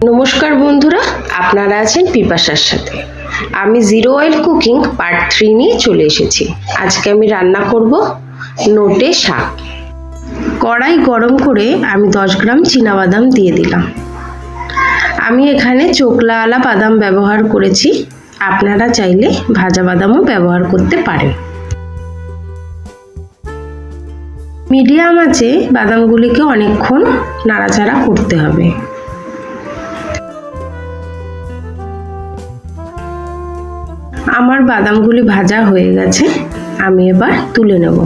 নমস্কার বন্ধুরা, আপনারা আছেন পিপাসার সাথে। আমি জিরো অয়েল কুকিং পার্ট 3 নিয়ে চলে এসেছি। আজকে আমি রান্না করব নোটে শাক। কড়াই গরম করে আমি 10 গ্রাম চীনাবাদাম দিয়ে দিলাম। আমি এখানে চোকলাওয়ালা বাদাম ব্যবহার করেছি, আপনারা চাইলে ভাজা বাদামও ব্যবহার করতে পারেন। মিডিয়াম আঁচে বাদামগুলিকে অনেকক্ষণ নাড়াচাড়া করতে হবে। আমার বাদামগুলি ভাজা হয়ে গেছে, আমি এবার তুলে নেব।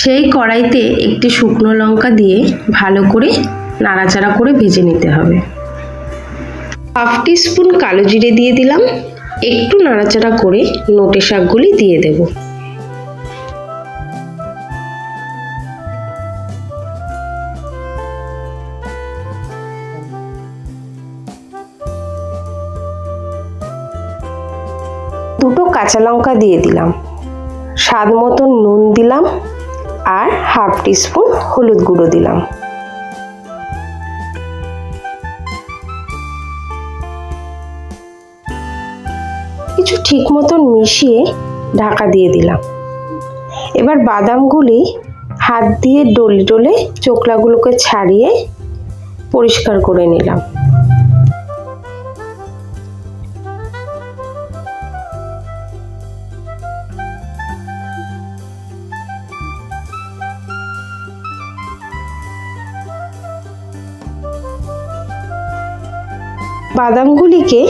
সেই কড়াইতে একটি শুকনো লঙ্কা দিয়ে ভালো করে নাড়াচাড়া করে ভেজে নিতে হবে। হাফ টিস্পুন কালো জিরে দিয়ে দিলাম। একটু নাড়াচাড়া করে নোটে শাকগুলি দিয়ে দেব। দুটো কাঁচা লঙ্কা দিয়ে দিলাম, স্বাদ মতো নুন দিলাম আর হাফ টিস্পুন হলুদ গুঁড়ো দিলাম। কিছু ঠিক মতন মিশিয়ে ঢাকা দিয়ে দিলাম। এবার বাদামগুলি হাত দিয়ে ডলে ডলে চোকলাগুলোকে ছাড়িয়ে পরিষ্কার করে নিলাম। বাদামগুলিকে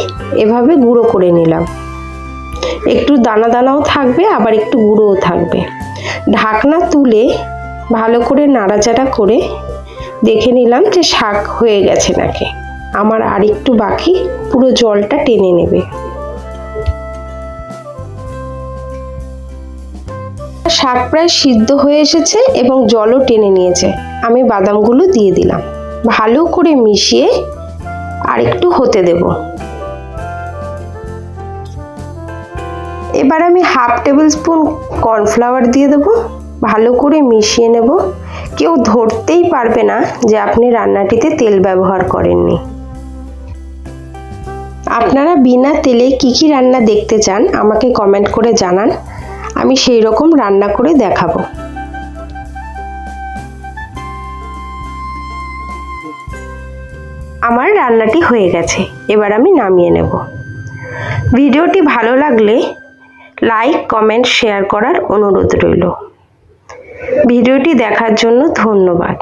এভাবে গুঁড়ো করে নিলাম। একটু দানা দানাও থাকবে, আবার একটু গুঁড়োও থাকবে। ঢাকনা তুলে ভালো করে নাড়াচাড়া করে দেখে নিলাম যে শাক হয়ে গেছে নাকি। আমার আর একটু বাকি, পুরো জলটা টেনে নেবে। শাক প্রায় সিদ্ধ হয়ে এসেছে এবং জলও টেনে নিয়েছে। আমি বাদামগুলো দিয়ে দিলাম, ভালো করে মিশিয়ে আর একটু হতে দেব। এবার আমি হাফ টেবিল স্পুন কর্নফ্লাওয়ার দিয়ে দেব, ভালো করে মিশিয়ে নেব। কেউ ধরতেই পারবে না যে আপনি রান্নাটিতে তেল ব্যবহার করেননি। আপনারা বিনা তেলে কি কি রান্না দেখতে চান আমাকে কমেন্ট করে জানান, আমি সেই রকম রান্না করে দেখাবো। আমার রান্নাটি হয়ে গেছে, এবার আমি নামিয়ে নেব। ভিডিওটি ভালো লাগলে লাইক, কমেন্ট, শেয়ার করার অনুরোধ রইল। ভিডিওটি দেখার জন্য ধন্যবাদ।